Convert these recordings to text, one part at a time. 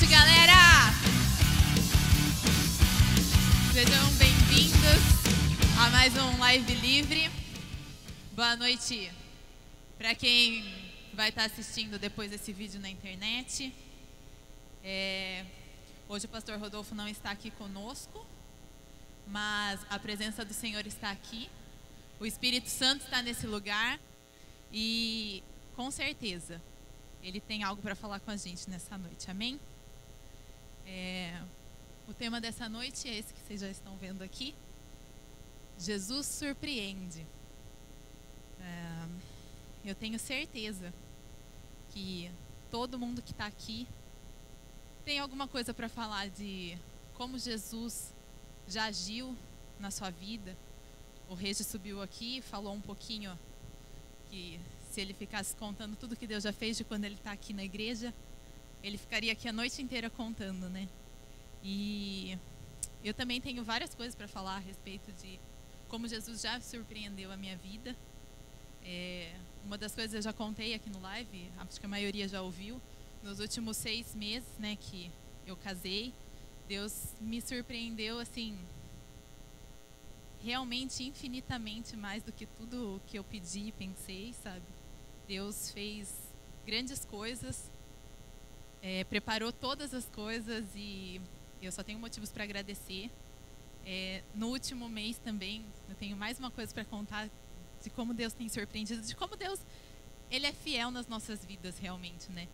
noite, galera! Sejam bem-vindos a mais um Live Livre. Boa noite para quem vai estar assistindo depois desse vídeo na internet. Hoje o pastor Rodolfo não está aqui conosco, mas a presença do Senhor está aqui. O Espírito Santo está nesse lugar e, com certeza, Ele tem algo para falar com a gente nessa noite, amém? O tema dessa noite é esse que vocês já estão vendo aqui. Jesus surpreende. Eu tenho certeza que todo mundo que está aqui tem alguma coisa para falar de como Jesus já agiu na sua vida. O Regi subiu aqui e falou um pouquinho que se ele ficasse contando tudo que Deus já fez de quando ele está aqui na igreja, ele ficaria aqui a noite inteira contando, né? E eu também tenho várias coisas para falar a respeito de como Jesus já surpreendeu a minha vida. Uma das coisas eu já contei aqui no live, acho que a maioria já ouviu. Nos últimos 6 meses, né, que eu casei, Deus me surpreendeu, assim, realmente infinitamente mais do que tudo que eu pedi e pensei, sabe? Deus fez grandes coisas, preparou todas as coisas e eu só tenho motivos para agradecer. No último mês também, eu tenho mais uma coisa para contar de como Deus tem surpreendido, de como Deus, Ele é fiel nas nossas vidas realmente, né?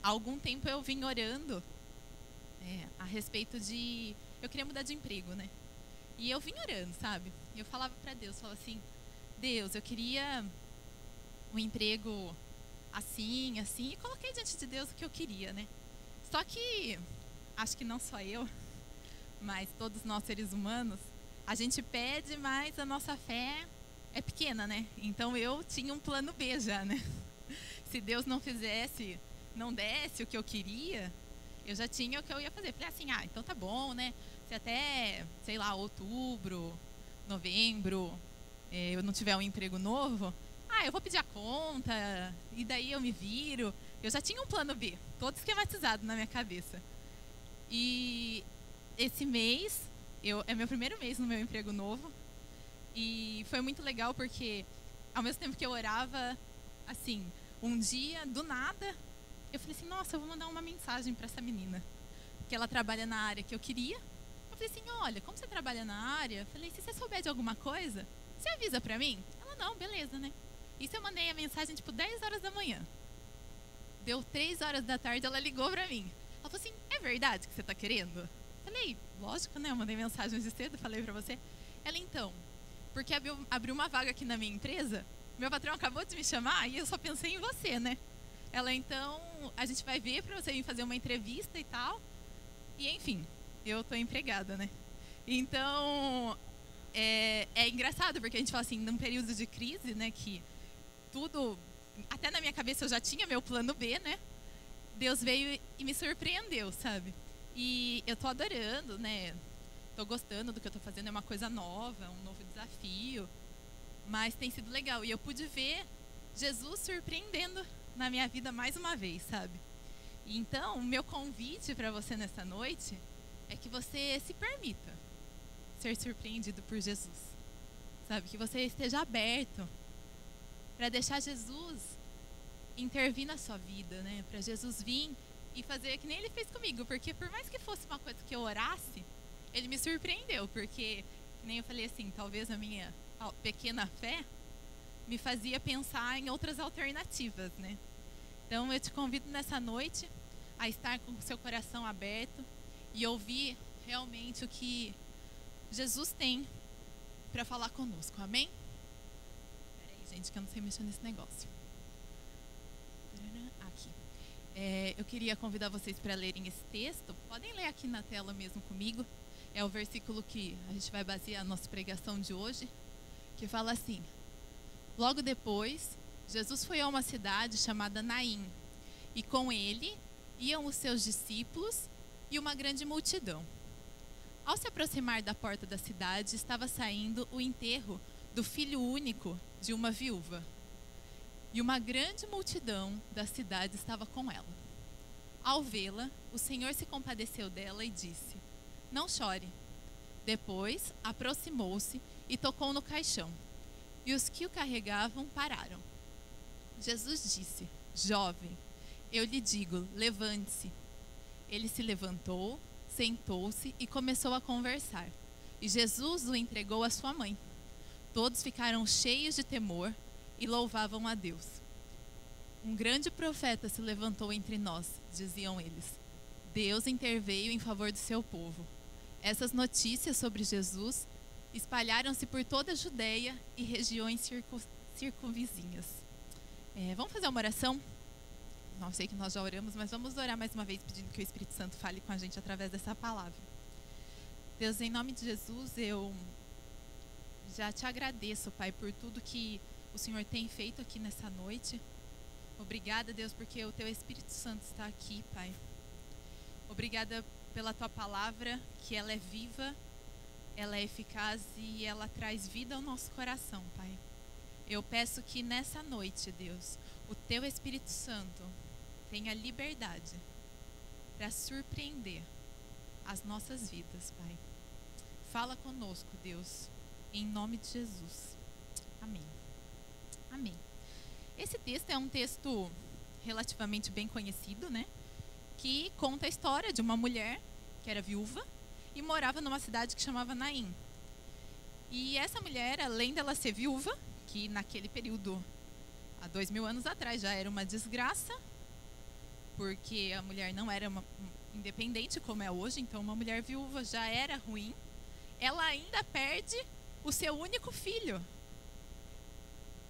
Há algum tempo eu vim orando a respeito de... Eu queria mudar de emprego, né? E eu vim orando, sabe? E eu falava para Deus, falava assim, Deus, eu queria um emprego assim, assim, e coloquei diante de Deus o que eu queria, né? Só que, acho que não só eu, mas todos nós seres humanos, a gente pede, mas a nossa fé é pequena, né? Então eu tinha um plano B já, né? Se Deus não fizesse, não desse o que eu queria, eu já tinha o que eu ia fazer. Falei assim, então tá bom, né? Se até, sei lá, outubro, novembro, eu não tiver um emprego novo, eu vou pedir a conta, e daí eu me viro. Eu já tinha um plano B, todo esquematizado na minha cabeça. E esse mês, é meu primeiro mês no meu emprego novo, e foi muito legal porque, ao mesmo tempo que eu orava, assim, um dia, do nada, eu falei assim, nossa, eu vou mandar uma mensagem para essa menina, que ela trabalha na área que eu queria. Eu falei assim, olha, como você trabalha na área, eu falei, se você souber de alguma coisa, você avisa para mim? Ela, não, beleza, né? Isso eu mandei a mensagem, 10 horas da manhã. Deu 3 horas da tarde, ela ligou para mim. Ela falou assim, é verdade que você está querendo? Eu falei, lógico, né? Eu mandei mensagem de cedo, falei para você. Ela, então, porque abriu uma vaga aqui na minha empresa, meu patrão acabou de me chamar e eu só pensei em você, né? Ela, então, a gente vai ver para você vir fazer uma entrevista e tal. E, enfim, eu tô empregada, né? Então, é engraçado, porque a gente fala assim, num período de crise, né, que tudo, até na minha cabeça eu já tinha meu plano B, né? Deus veio e me surpreendeu, sabe? E eu tô adorando, né? Tô gostando do que eu tô fazendo, é uma coisa nova, um novo desafio, mas tem sido legal. E eu pude ver Jesus surpreendendo na minha vida mais uma vez, sabe? E então, o meu convite para você nessa noite é que você se permita ser surpreendido por Jesus, sabe? Que você esteja aberto para deixar Jesus intervir na sua vida, né? Para Jesus vir e fazer que nem Ele fez comigo, porque por mais que fosse uma coisa que eu orasse, Ele me surpreendeu, porque, que nem eu falei assim, talvez a minha pequena fé me fazia pensar em outras alternativas, né? Então eu te convido nessa noite a estar com o seu coração aberto e ouvir realmente o que Jesus tem para falar conosco, amém? Peraí, gente, que eu não sei mexer nesse negócio. Aqui. Eu queria convidar vocês para lerem esse texto. Podem ler aqui na tela mesmo comigo. É o versículo que a gente vai basear a nossa pregação de hoje, que fala assim: logo depois, Jesus foi a uma cidade chamada Naim, e com ele iam os seus discípulos e uma grande multidão. Ao se aproximar da porta da cidade, estava saindo o enterro do filho único de uma viúva, e uma grande multidão da cidade estava com ela. Ao vê-la, o Senhor se compadeceu dela e disse: Não chore. Depois, aproximou-se e tocou no caixão. E os que o carregavam pararam. Jesus disse: Jovem, eu lhe digo, levante-se. Ele se levantou, sentou-se e começou a conversar. E Jesus o entregou à sua mãe. Todos ficaram cheios de temor e louvavam a Deus. Um grande profeta se levantou entre nós, diziam eles. Deus interveio em favor do seu povo. Essas notícias sobre Jesus espalharam-se por toda a Judeia e regiões circunvizinhas. Vamos fazer uma oração? Não sei que nós já oramos, mas vamos orar mais uma vez, pedindo que o Espírito Santo fale com a gente através dessa palavra. Deus, em nome de Jesus, eu já te agradeço, Pai, por tudo que o Senhor tem feito aqui nessa noite. Obrigada, Deus, porque o teu Espírito Santo está aqui, Pai. Obrigada pela tua palavra, que ela é viva, ela é eficaz e ela traz vida ao nosso coração, Pai. Eu peço que nessa noite, Deus, o teu Espírito Santo tenha liberdade para surpreender as nossas vidas, Pai. Fala conosco, Deus, em nome de Jesus. Amém. Amém. Esse texto é um texto relativamente bem conhecido, né? Que conta a história de uma mulher que era viúva e morava numa cidade que chamava Naim. E essa mulher, além dela ser viúva, que naquele período, há 2000 anos atrás, já era uma desgraça, porque a mulher não era independente como é hoje, então uma mulher viúva já era ruim, ela ainda perde o seu único filho.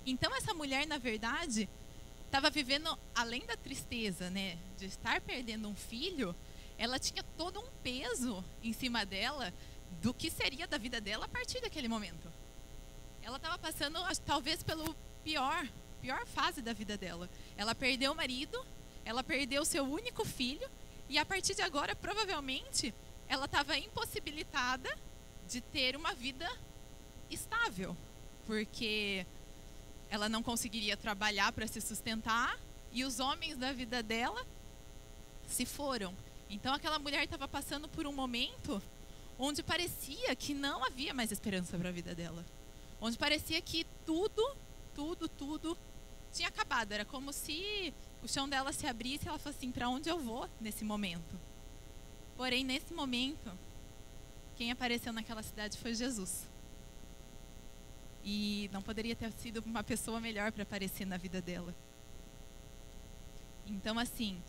Então essa mulher, na verdade, estava vivendo, além da tristeza, né, de estar perdendo um filho, ela tinha todo um peso em cima dela do que seria da vida dela a partir daquele momento. Ela estava passando, talvez, pelo pior fase da vida dela. Ela perdeu o marido, ela perdeu o seu único filho, e a partir de agora, provavelmente, ela estava impossibilitada de ter uma vida estável, porque ela não conseguiria trabalhar para se sustentar e os homens da vida dela se foram. Então aquela mulher estava passando por um momento onde parecia que não havia mais esperança para a vida dela. Onde parecia que tudo tinha acabado. Era como se o chão dela se abrisse e ela falasse assim: para onde eu vou nesse momento? Porém, nesse momento, quem apareceu naquela cidade foi Jesus. E não poderia ter sido uma pessoa melhor para aparecer na vida dela. Então, assim,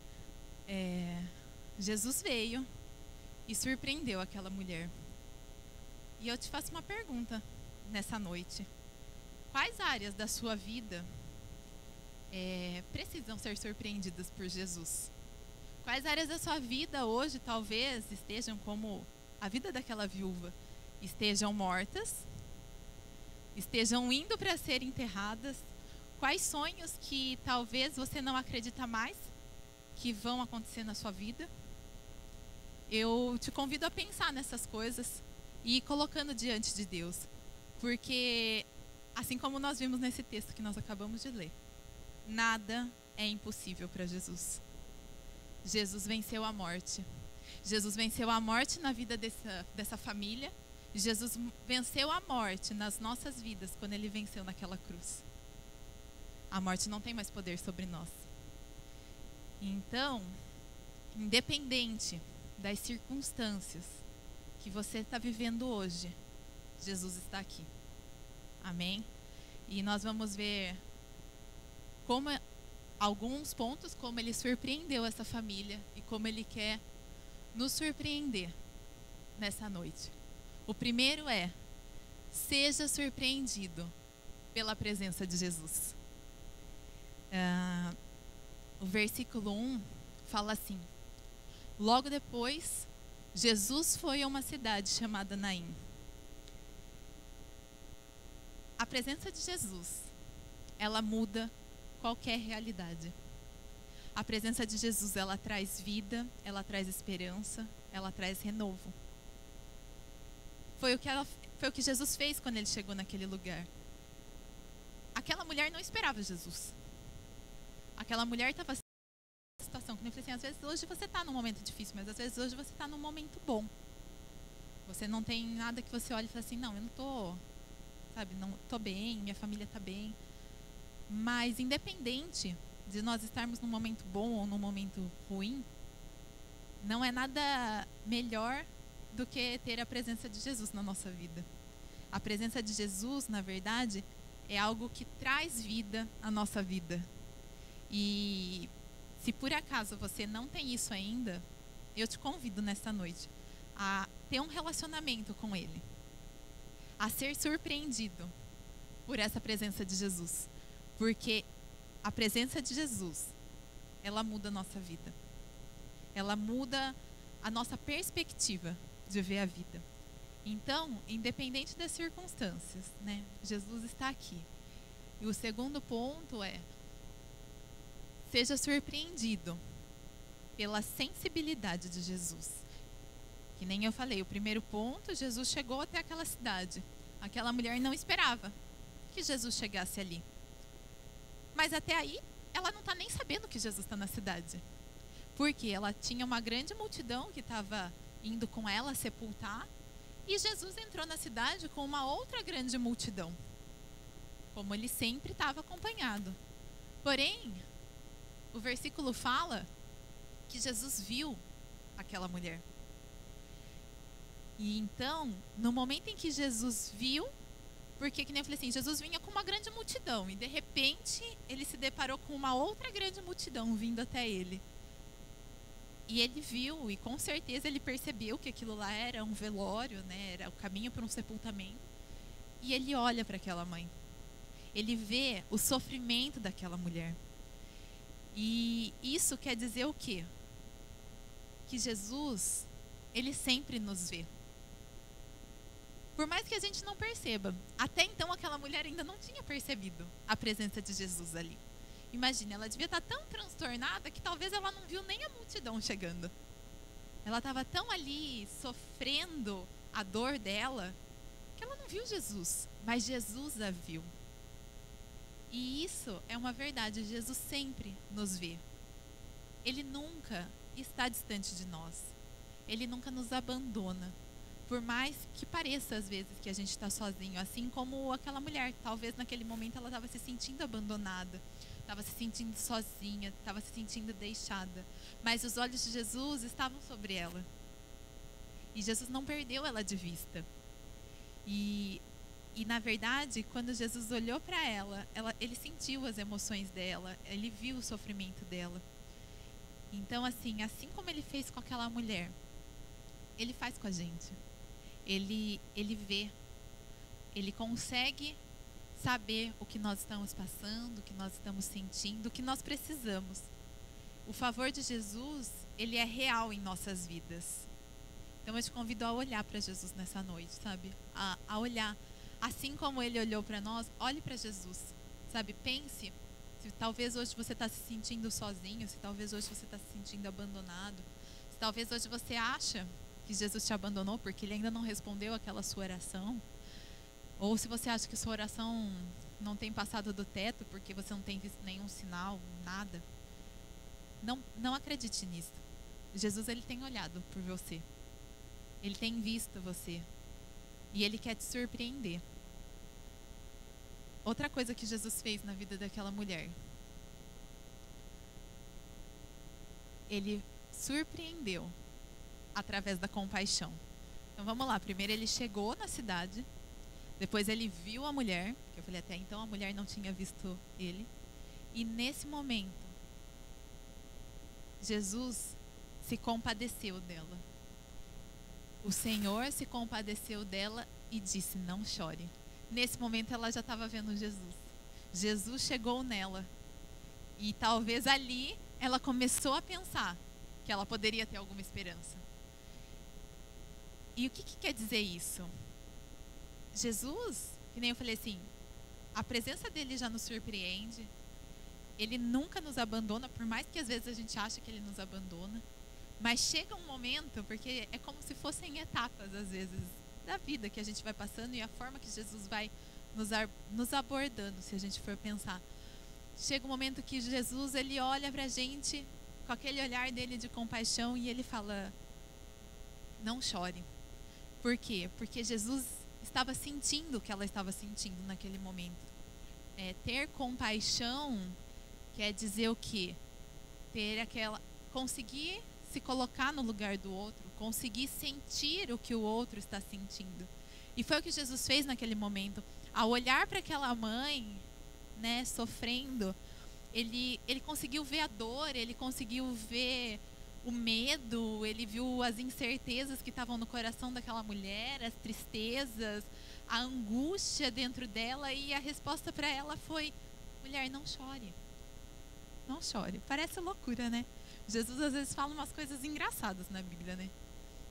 Jesus veio e surpreendeu aquela mulher. E eu te faço uma pergunta nessa noite. Quais áreas da sua vida precisam ser surpreendidas por Jesus? Quais áreas da sua vida hoje talvez estejam como a vida daquela viúva? Estejam mortas? Estejam indo para ser enterradas? Quais sonhos que talvez você não acredita mais que vão acontecer na sua vida? Eu te convido a pensar nessas coisas e ir colocando diante de Deus. Porque, assim como nós vimos nesse texto que nós acabamos de ler, nada é impossível para Jesus. Jesus venceu a morte. Jesus venceu a morte na vida dessa família. Jesus venceu a morte nas nossas vidas quando Ele venceu naquela cruz. A morte não tem mais poder sobre nós. Então, independente das circunstâncias que você está vivendo hoje, Jesus está aqui. Amém? E nós vamos ver alguns pontos como Ele surpreendeu essa família e como Ele quer nos surpreender nessa noite. O primeiro é: seja surpreendido pela presença de Jesus. O versículo 1 fala assim: logo depois, Jesus foi a uma cidade chamada Naim. A presença de Jesus, ela muda qualquer realidade. A presença de Jesus, ela traz vida, ela traz esperança, ela traz renovo. Foi o que Jesus fez quando Ele chegou naquele lugar. Aquela mulher não esperava Jesus. Aquela mulher estava em uma situação situação. Como eu falei assim, às vezes hoje você está num momento difícil, mas às vezes hoje você está num momento bom. Você não tem nada que você olhe e fale assim, não, eu não tô, sabe, não tô bem, minha família está bem. Mas independente de nós estarmos num momento bom ou num momento ruim, não é nada melhor do que ter a presença de Jesus na nossa vida. A presença de Jesus, na verdade, é algo que traz vida à nossa vida. E se por acaso você não tem isso ainda, eu te convido nesta noite a ter um relacionamento com Ele, a ser surpreendido por essa presença de Jesus, porque a presença de Jesus, ela muda a nossa vida, ela muda a nossa perspectiva de ver a vida. Então, independente das circunstâncias, né, Jesus está aqui. E o segundo ponto é: seja surpreendido pela sensibilidade de Jesus. Que nem eu falei, o primeiro ponto, Jesus chegou até aquela cidade. Aquela mulher não esperava que Jesus chegasse ali. Mas até aí, ela não está nem sabendo que Jesus está na cidade. Porque ela tinha uma grande multidão que estava indo com ela sepultar. E Jesus entrou na cidade com uma outra grande multidão, como ele sempre estava acompanhado. Porém, o versículo fala que Jesus viu aquela mulher. E então, no momento em que Jesus viu, porque que nem eu falei assim, Jesus vinha com uma grande multidão e de repente ele se deparou com uma outra grande multidão vindo até ele. E ele viu, e com certeza ele percebeu que aquilo lá era um velório, né? Era o caminho para um sepultamento. E ele olha para aquela mãe. Ele vê o sofrimento daquela mulher. E isso quer dizer o quê? Que Jesus, ele sempre nos vê. Por mais que a gente não perceba. Até então aquela mulher ainda não tinha percebido a presença de Jesus ali. Imagina, ela devia estar tão transtornada que talvez ela não viu nem a multidão chegando. Ela estava tão ali sofrendo a dor dela que ela não viu Jesus, mas Jesus a viu. E isso é uma verdade, Jesus sempre nos vê. Ele nunca está distante de nós. Ele nunca nos abandona. Por mais que pareça às vezes que a gente está sozinho, assim como aquela mulher, talvez naquele momento ela estava se sentindo abandonada. Estava se sentindo sozinha, estava se sentindo deixada. Mas os olhos de Jesus estavam sobre ela. E Jesus não perdeu ela de vista. E na verdade, quando Jesus olhou para ela, ele sentiu as emoções dela, ele viu o sofrimento dela. Então, assim como ele fez com aquela mulher, ele faz com a gente. Ele vê, ele consegue saber o que nós estamos passando, o que nós estamos sentindo, o que nós precisamos. O favor de Jesus, ele é real em nossas vidas. Então eu te convido a olhar para Jesus nessa noite, sabe? A olhar. Assim como ele olhou para nós, olhe para Jesus, sabe? Pense, se talvez hoje você está se sentindo sozinho, se talvez hoje você está se sentindo abandonado, se talvez hoje você acha que Jesus te abandonou porque ele ainda não respondeu aquela sua oração. Ou se você acha que sua oração não tem passado do teto porque você não tem visto nenhum sinal, nada. Não acredite nisso. Jesus, ele tem olhado por você. Ele tem visto você. E ele quer te surpreender. Outra coisa que Jesus fez na vida daquela mulher. Ele surpreendeu através da compaixão. Então vamos lá. Primeiro ele chegou na cidade. Depois ele viu a mulher, que eu falei até então a mulher não tinha visto ele. E nesse momento, Jesus se compadeceu dela. O Senhor se compadeceu dela e disse, não chore. Nesse momento ela já estava vendo Jesus. Jesus chegou nela. E talvez ali ela começou a pensar que ela poderia ter alguma esperança. E o que quer dizer isso? Jesus, que nem eu falei assim, a presença dele já nos surpreende. Ele nunca nos abandona, por mais que às vezes a gente ache que ele nos abandona. Mas chega um momento, porque é como se fossem etapas, às vezes, da vida que a gente vai passando e a forma que Jesus vai nos abordando, se a gente for pensar. Chega um momento que Jesus, ele olha pra gente com com aquele olhar dele de compaixão, e ele fala: não chore. Por quê? Porque Jesus estava sentindo o que ela estava sentindo naquele momento. Ter compaixão quer dizer o quê? Conseguir se colocar no lugar do outro, conseguir sentir o que o outro está sentindo. E foi o que Jesus fez naquele momento. Ao olhar para aquela mãe, né, sofrendo, ele conseguiu ver a dor, ele conseguiu ver o medo, ele viu as incertezas que estavam no coração daquela mulher, as tristezas, a angústia dentro dela, e a resposta para ela foi: mulher, não chore. Não chore. Parece loucura, né? Jesus às vezes fala umas coisas engraçadas na Bíblia, né?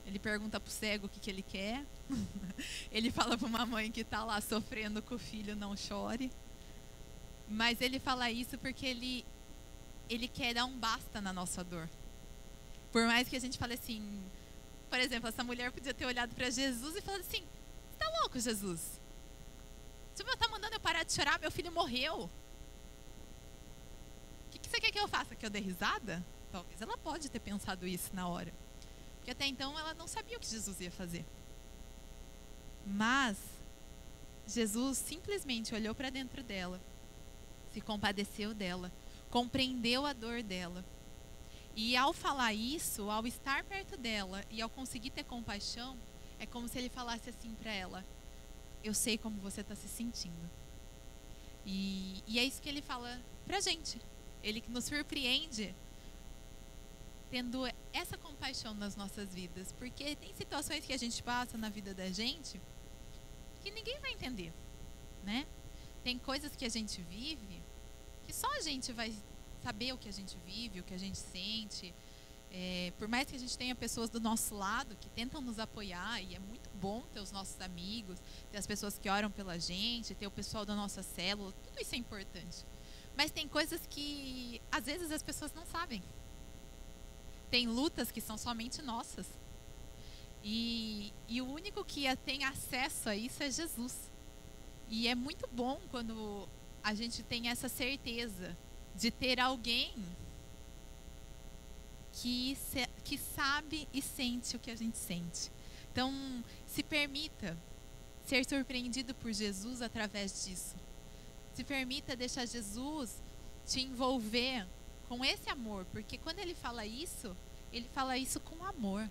Ele pergunta pro cego o que ele quer. Ele fala para uma mãe que está lá sofrendo com o filho: não chore. Mas ele fala isso porque ele quer dar um basta na nossa dor. Por mais que a gente fale assim, por exemplo, essa mulher podia ter olhado para Jesus e falado assim: você tá louco, Jesus? Você tá mandando eu parar de chorar? Meu filho morreu. O que você quer que eu faça? Que eu dê risada? Talvez ela pode ter pensado isso na hora. Porque até então ela não sabia o que Jesus ia fazer. Mas Jesus simplesmente olhou para dentro dela, se compadeceu dela, compreendeu a dor dela. E ao falar isso, ao estar perto dela e ao conseguir ter compaixão, é como se ele falasse assim para ela: eu sei como você está se sentindo. E é isso que ele fala pra gente. Ele nos surpreende tendo essa compaixão nas nossas vidas. Porque tem situações que a gente passa na vida da gente que ninguém vai entender, né? Tem coisas que a gente vive que só a gente vai saber o que a gente vive, o que a gente sente. Por mais que a gente tenha pessoas do nosso lado que tentam nos apoiar, e é muito bom ter os nossos amigos, ter as pessoas que oram pela gente, ter o pessoal da nossa célula, tudo isso é importante. Mas tem coisas que às vezes as pessoas não sabem. Tem lutas que são somente nossas. E o único que tem acesso a isso é Jesus. E é muito bom quando a gente tem essa certeza de ter alguém que sabe e sente o que a gente sente. Então, se permita ser surpreendido por Jesus através disso. Se permita deixar Jesus te envolver com esse amor, porque quando ele fala isso com amor,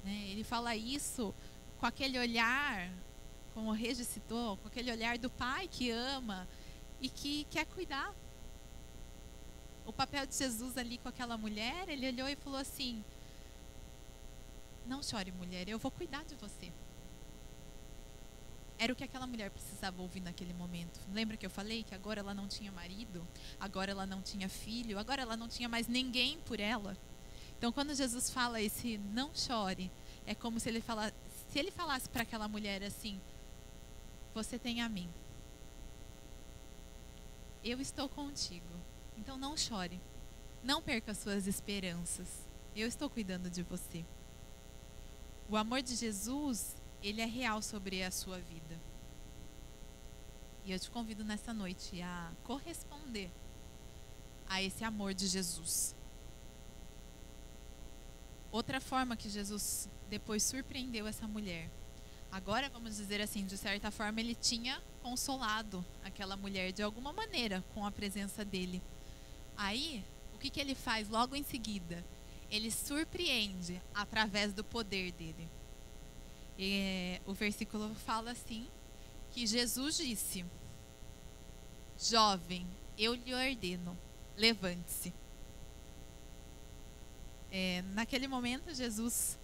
né? Ele fala isso com aquele olhar, como o Regi citou, com aquele olhar do pai que ama e que quer cuidar. O papel de Jesus ali com aquela mulher, ele olhou e falou assim: não chore, mulher, eu vou cuidar de você. Era o que aquela mulher precisava ouvir naquele momento. Lembra que eu falei que agora ela não tinha marido, agora ela não tinha filho, agora ela não tinha mais ninguém por ela. Então, quando Jesus fala esse não chore, é como se ele falasse para aquela mulher assim: você tem a mim, eu estou contigo, então não chore, não perca suas esperanças, eu estou cuidando de você. O amor de Jesus, ele é real sobre a sua vida. E eu te convido nessa noite a corresponder a esse amor de Jesus. Outra forma que Jesus depois surpreendeu essa mulher. Agora, vamos dizer assim, de certa forma, ele tinha consolado aquela mulher de alguma maneira com a presença dele. Aí, o que ele faz logo em seguida? Ele surpreende através do poder dele. O versículo fala assim, que Jesus disse: jovem, eu lhe ordeno, levante-se. Naquele momento, Jesus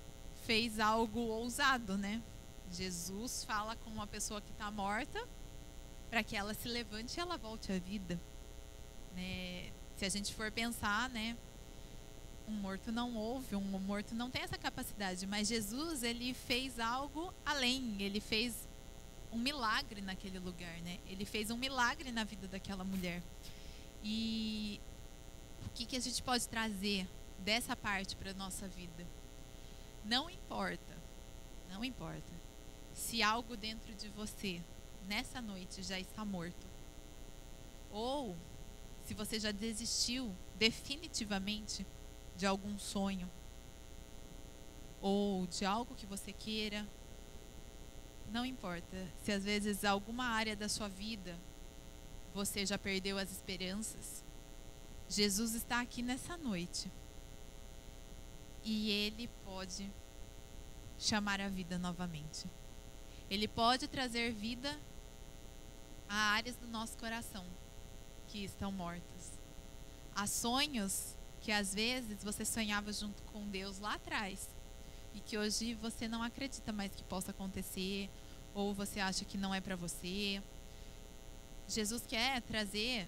fez algo ousado, né? Jesus fala com uma pessoa que está morta para que ela se levante e ela volte à vida, né? Se a gente for pensar, né? Um morto não ouve, um morto não tem essa capacidade, mas Jesus, ele fez algo além, ele fez um milagre naquele lugar, né? Ele fez um milagre na vida daquela mulher. E o que a gente pode trazer dessa parte para a nossa vida? Não importa se algo dentro de você nessa noite já está morto, ou se você já desistiu definitivamente, de algum sonho ou de algo que você queira, não importa. Se às vezes alguma área da sua vida você já perdeu as esperanças, Jesus está aqui nessa noite e Ele pode chamar a vida novamente. Ele pode trazer vida a áreas do nosso coração que estão mortas. Há sonhos que às vezes você sonhava junto com Deus lá atrás e que hoje você não acredita mais que possa acontecer, ou você acha que não é para você. Jesus quer trazer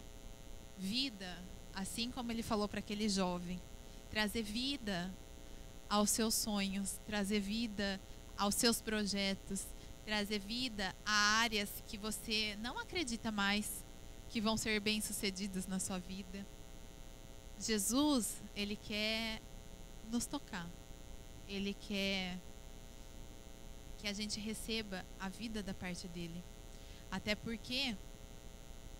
vida, assim como ele falou para aquele jovem, trazer vida aos seus sonhos, trazer vida aos seus projetos, trazer vida a áreas que você não acredita mais que vão ser bem-sucedidas na sua vida. Jesus, ele quer nos tocar. Ele quer que a gente receba a vida da parte dele. Até porque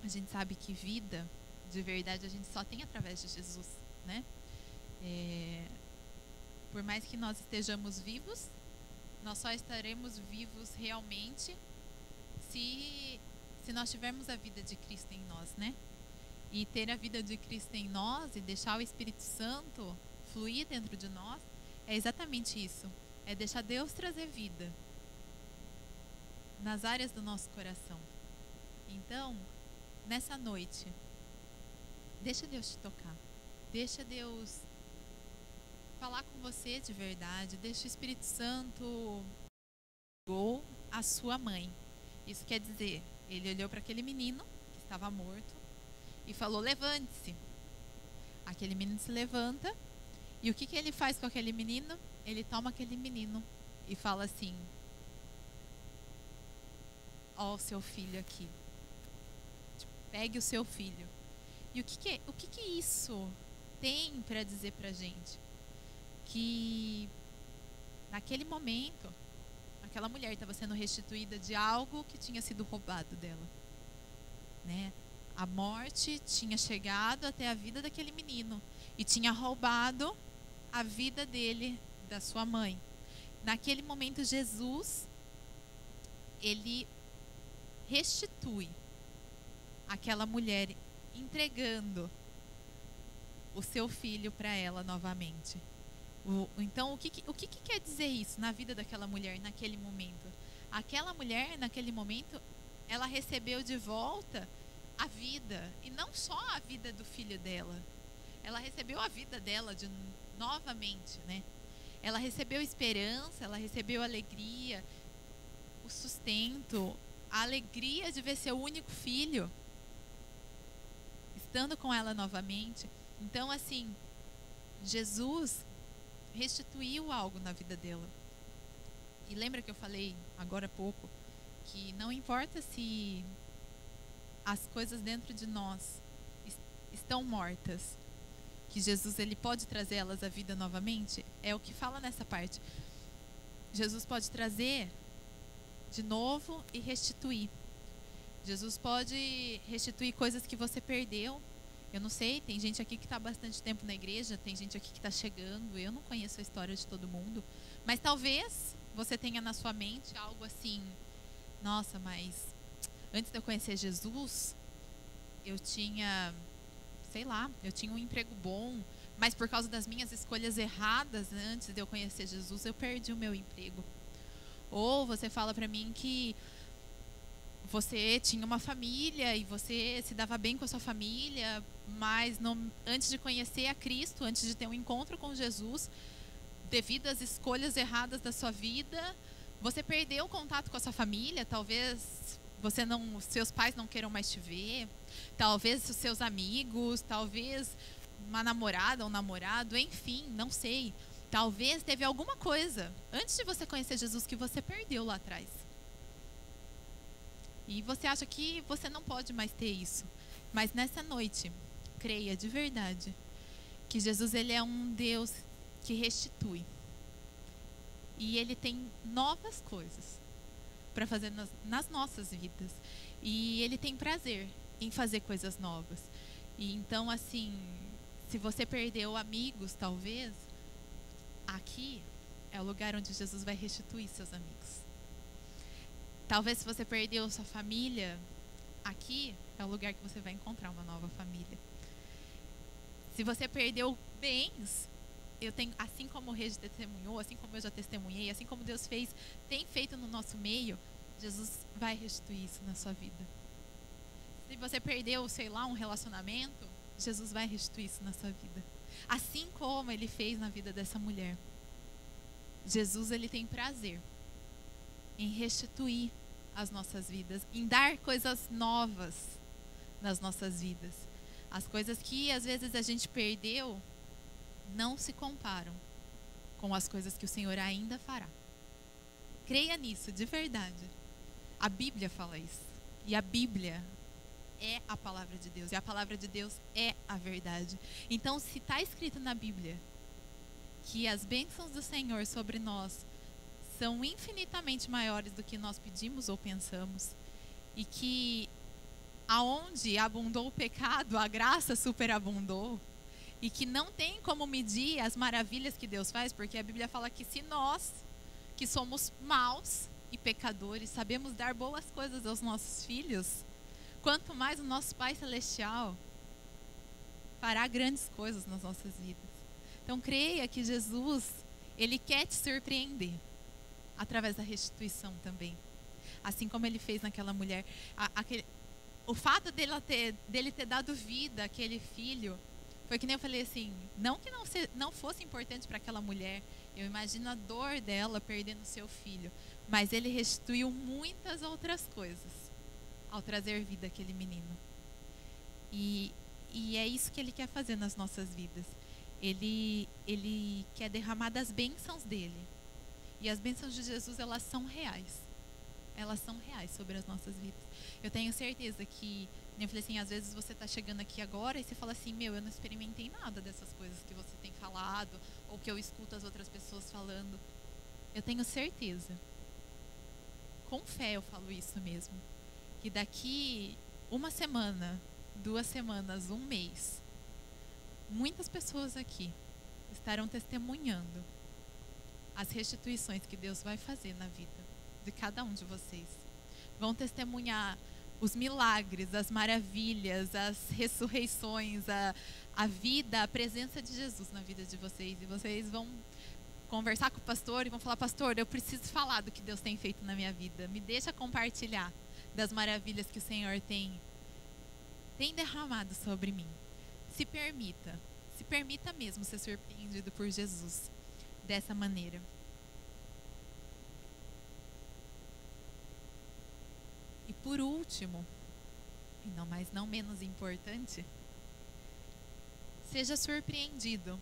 a gente sabe que vida, de verdade, a gente só tem através de Jesus, né? Por mais que nós estejamos vivos, nós só estaremos vivos realmente se nós tivermos a vida de Cristo em nós, né? E ter a vida de Cristo em nós e deixar o Espírito Santo fluir dentro de nós é exatamente isso. É deixar Deus trazer vida nas áreas do nosso coração. Então, nessa noite, deixa Deus te tocar. Deixa Deus falar com você de verdade. Deixa o Espírito Santo ou a sua mãe. Isso quer dizer, ele olhou para aquele menino que estava morto e falou: levante-se. Aquele menino se levanta. E o que ele faz com aquele menino? Ele toma aquele menino e fala assim: ó, o seu filho aqui. Pegue o seu filho. E o que isso tem para dizer pra gente? Que naquele momento, aquela mulher estava sendo restituída de algo que tinha sido roubado dela, né? A morte tinha chegado até a vida daquele menino e tinha roubado a vida dele, da sua mãe. Naquele momento, Jesus, ele restitui aquela mulher, entregando o seu filho para ela novamente. Então, o que quer dizer isso na vida daquela mulher naquele momento? Aquela mulher, naquele momento, ela recebeu de volta a vida, e não só a vida do filho dela. Ela recebeu a vida dela novamente, né? Ela recebeu esperança, ela recebeu alegria, o sustento, a alegria de ver seu único filho estando com ela novamente. Então, assim, Jesus restituiu algo na vida dela. E lembra que eu falei agora há pouco que não importa se as coisas dentro de nós estão mortas, que Jesus, ele pode trazer elas à vida novamente. É o que fala nessa parte. Jesus pode trazer de novo e restituir. Jesus pode restituir coisas que você perdeu. Eu não sei, tem gente aqui que está há bastante tempo na igreja, tem gente aqui que está chegando, eu não conheço a história de todo mundo, mas talvez você tenha na sua mente algo assim: nossa, mas antes de eu conhecer Jesus, eu tinha, sei lá, eu tinha um emprego bom, mas por causa das minhas escolhas erradas, antes de eu conhecer Jesus, eu perdi o meu emprego. Ou você fala para mim que você tinha uma família e você se dava bem com a sua família, mas antes de conhecer a Cristo, antes de ter um encontro com Jesus, devido às escolhas erradas da sua vida, você perdeu o contato com a sua família. Talvez seus pais não queiram mais te ver, talvez os seus amigos, talvez uma namorada, um namorado, enfim, não sei. Talvez teve alguma coisa antes de você conhecer Jesus que você perdeu lá atrás. E você acha que você não pode mais ter isso. Mas nessa noite, creia de verdade que Jesus, ele é um Deus que restitui. E ele tem novas coisas para fazer nas nossas vidas. E ele tem prazer em fazer coisas novas. E então, assim, Se você perdeu amigos, talvez, aqui é o lugar onde Jesus vai restituir seus amigos. Talvez se você perdeu sua família, aqui é o lugar que você vai encontrar uma nova família. Se você perdeu bens, assim como o Regi testemunhou, assim como eu já testemunhei, assim como Deus tem feito no nosso meio, Jesus vai restituir isso na sua vida. Se você perdeu, sei lá, um relacionamento, Jesus vai restituir isso na sua vida. Assim como Ele fez na vida dessa mulher. Jesus, Ele tem prazer em restituir as nossas vidas, em dar coisas novas nas nossas vidas. As coisas que às vezes a gente perdeu não se comparam com as coisas que o Senhor ainda fará. Creia nisso, de verdade. A Bíblia fala isso. E a Bíblia é a palavra de Deus. E a palavra de Deus é a verdade. Então, se está escrito na Bíblia que as bênçãos do Senhor sobre nós são infinitamente maiores do que nós pedimos ou pensamos, e que aonde abundou o pecado, a graça superabundou, e que não tem como medir as maravilhas que Deus faz, porque a Bíblia fala que se nós, que somos maus e pecadores, sabemos dar boas coisas aos nossos filhos, quanto mais o nosso Pai Celestial fará grandes coisas nas nossas vidas. Então creia que Jesus, Ele quer te surpreender através da restituição também. Assim como Ele fez naquela mulher. O fato dele ter dado vida àquele filho, foi que nem eu falei assim, não que não fosse importante para aquela mulher, eu imagino a dor dela perdendo seu filho, mas Ele restituiu muitas outras coisas ao trazer vida àquele menino. E é isso que Ele quer fazer nas nossas vidas. Ele quer derramar das bênçãos dele. E as bênçãos de Jesus, elas são reais. Elas são reais sobre as nossas vidas. Eu tenho certeza que, eu falei assim, às vezes você está chegando aqui agora e você fala assim, eu não experimentei nada dessas coisas que você tem falado, ou que eu escuto as outras pessoas falando. Eu tenho certeza. Com fé eu falo isso mesmo. Que daqui uma semana, 2 semanas, 1 mês, muitas pessoas aqui estarão testemunhando as restituições que Deus vai fazer na vida de cada um de vocês. Vão testemunhar os milagres, as maravilhas, as ressurreições, a vida, a presença de Jesus na vida de vocês. E vocês vão conversar com o pastor e vão falar, pastor, eu preciso falar do que Deus tem feito na minha vida. Me deixa compartilhar das maravilhas que o Senhor tem derramado sobre mim. Se permita mesmo ser surpreendido por Jesus dessa maneira. E por último, mas não menos importante, seja surpreendido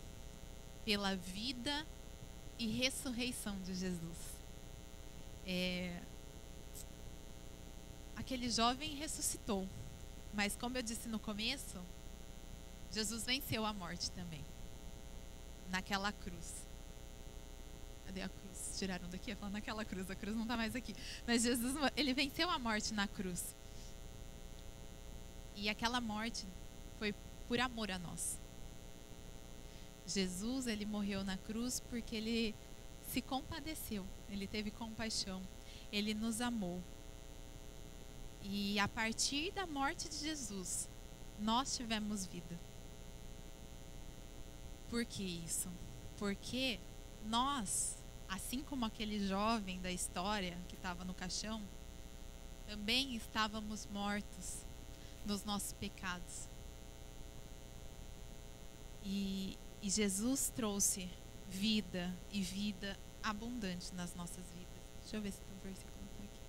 pela vida e ressurreição de Jesus. Aquele jovem ressuscitou, mas como eu disse no começo, Jesus venceu a morte também, naquela cruz. Cadê a cruz? Tiraram daqui? Eu falo naquela cruz, a cruz não está mais aqui. Mas Jesus, Ele venceu a morte na cruz. E aquela morte foi por amor a nós. Jesus, Ele morreu na cruz porque Ele se compadeceu. Ele teve compaixão. Ele nos amou. E a partir da morte de Jesus, nós tivemos vida. Por que isso? Porque nós, assim como aquele jovem da história que estava no caixão, também estávamos mortos nos nossos pecados. E Jesus trouxe vida e vida abundante nas nossas vidas. Deixa eu ver se tem um versículo aqui.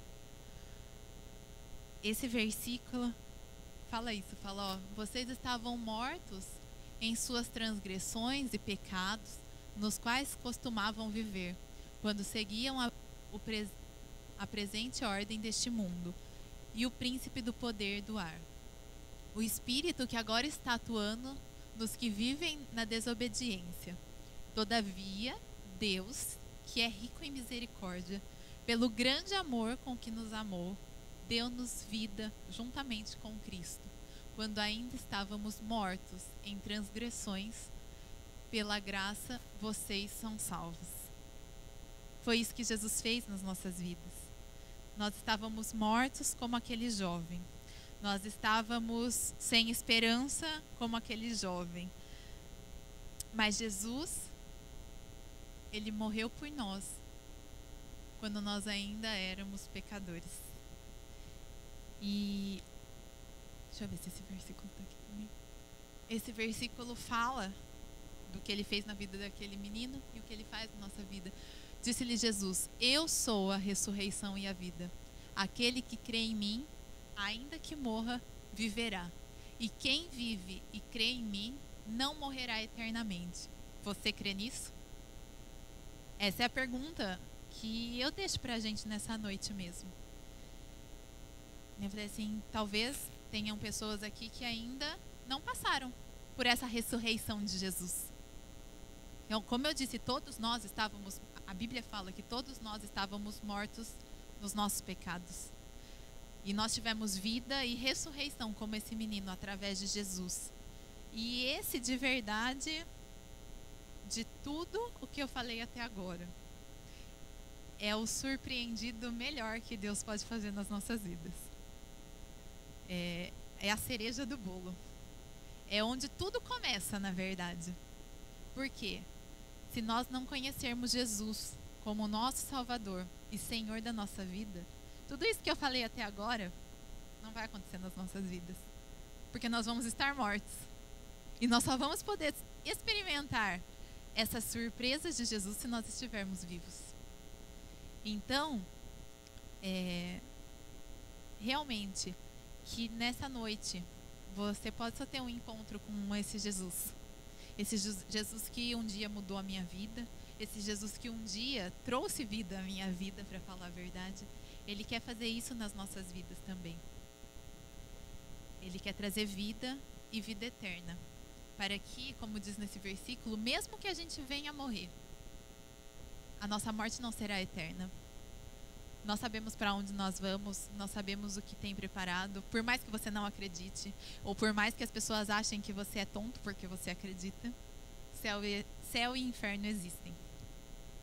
Esse versículo fala isso, fala, vocês estavam mortos em suas transgressões e pecados, nos quais costumavam viver, quando seguiam a presente ordem deste mundo e o príncipe do poder do ar, o espírito que agora está atuando nos que vivem na desobediência. Todavia, Deus, que é rico em misericórdia, pelo grande amor com que nos amou, deu-nos vida juntamente com Cristo, quando ainda estávamos mortos em transgressões, pela graça vocês são salvos. Foi isso que Jesus fez nas nossas vidas. Nós estávamos mortos como aquele jovem. Nós estávamos sem esperança como aquele jovem. Mas Jesus, ele morreu por nós quando nós ainda éramos pecadores. E deixa eu ver se esse versículo está aqui também. Esse versículo fala do que ele fez na vida daquele menino e o que ele faz na nossa vida. Disse-lhe Jesus: eu sou a ressurreição e a vida. Aquele que crê em mim, ainda que morra, viverá. E quem vive e crê em mim, não morrerá eternamente. Você crê nisso? Essa é a pergunta que eu deixo pra gente nessa noite mesmo. Eu falei assim, talvez tenham pessoas aqui que ainda não passaram por essa ressurreição de Jesus. Então, como eu disse, todos nós estávamos, a Bíblia fala que todos nós estávamos mortos nos nossos pecados. E nós tivemos vida e ressurreição como esse menino através de Jesus. E esse de verdade, de tudo o que eu falei até agora, é o surpreendido melhor que Deus pode fazer nas nossas vidas. É a cereja do bolo. É onde tudo começa, na verdade. Por quê? Se nós não conhecermos Jesus como nosso Salvador e Senhor da nossa vida, tudo isso que eu falei até agora não vai acontecer nas nossas vidas. Porque nós vamos estar mortos. E nós só vamos poder experimentar essa surpresa de Jesus se nós estivermos vivos. Então, realmente, que nessa noite você possa ter um encontro com esse Jesus. Esse Jesus que um dia mudou a minha vida, esse Jesus que um dia trouxe vida à minha vida, para falar a verdade. Ele quer fazer isso nas nossas vidas também. Ele quer trazer vida e vida eterna. Para que, como diz nesse versículo, mesmo que a gente venha a morrer, a nossa morte não será eterna. Nós sabemos para onde nós vamos, nós sabemos o que tem preparado. Por mais que você não acredite, ou por mais que as pessoas achem que você é tonto porque você acredita, céu e inferno existem.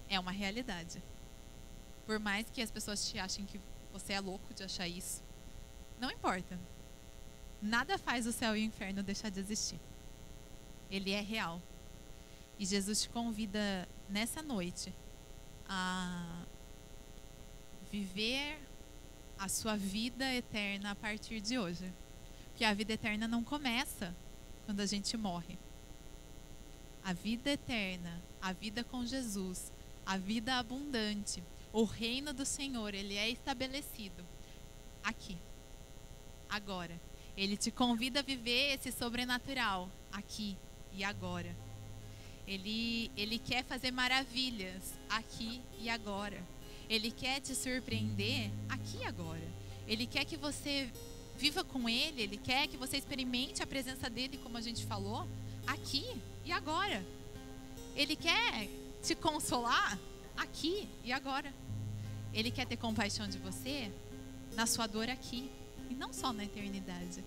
É uma realidade. Por mais que as pessoas te achem que você é louco de achar isso, não importa. Nada faz o céu e o inferno deixar de existir. Ele é real. E Jesus te convida nessa noite a viver a sua vida eterna a partir de hoje. Porque a vida eterna não começa quando a gente morre. A vida eterna, a vida com Jesus, a vida abundante, o reino do Senhor, ele é estabelecido aqui, agora. Ele te convida a viver esse sobrenatural aqui e agora. Ele quer fazer maravilhas aqui e agora. Ele quer te surpreender aqui e agora. Ele quer que você viva com Ele. Ele quer que você experimente a presença dEle, como a gente falou, aqui e agora. Ele quer te consolar aqui e agora. Ele quer ter compaixão de você na sua dor aqui e não só na eternidade.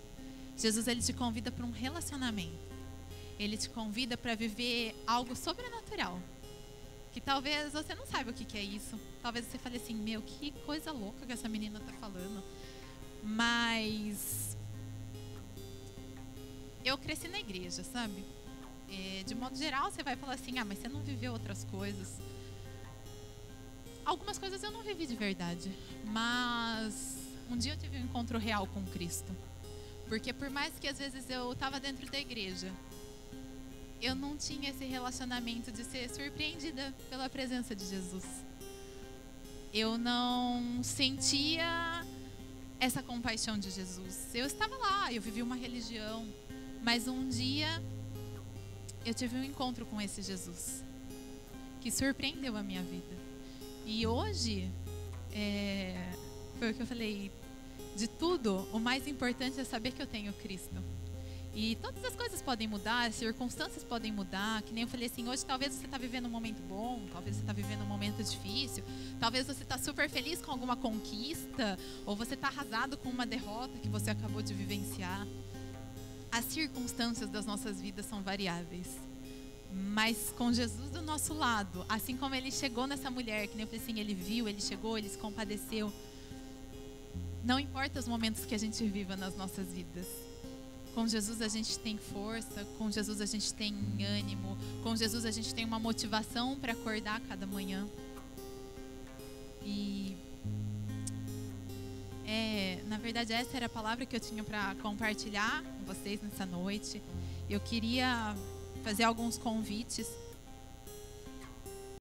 Jesus, ele te convida para um relacionamento. Ele te convida para viver algo sobrenatural. Que talvez você não saiba o que é isso. Talvez você fale assim, meu, que coisa louca que essa menina está falando. Mas eu cresci na igreja, sabe? De modo geral, você vai falar assim, mas você não viveu outras coisas. Algumas coisas eu não vivi de verdade. Mas um dia eu tive um encontro real com Cristo. Porque por mais que às vezes eu estava dentro da igreja, eu não tinha esse relacionamento de ser surpreendida pela presença de Jesus. Eu não sentia essa compaixão de Jesus. Eu estava lá, eu vivi uma religião, mas um dia eu tive um encontro com esse Jesus que surpreendeu a minha vida. E hoje, foi o que eu falei, de tudo, o mais importante é saber que eu tenho Cristo. E todas as coisas podem mudar, as circunstâncias podem mudar. Que nem eu falei assim, hoje talvez você está vivendo um momento bom, talvez você está vivendo um momento difícil, talvez você está super feliz com alguma conquista, ou você está arrasado com uma derrota que você acabou de vivenciar. As circunstâncias das nossas vidas são variáveis, mas com Jesus do nosso lado, assim como ele chegou nessa mulher, que nem eu falei assim, ele viu, ele chegou, ele se compadeceu. Não importa os momentos que a gente viva nas nossas vidas, com Jesus a gente tem força, com Jesus a gente tem ânimo, com Jesus a gente tem uma motivação para acordar cada manhã. E na verdade essa era a palavra que eu tinha para compartilhar com vocês nessa noite. Eu queria fazer alguns convites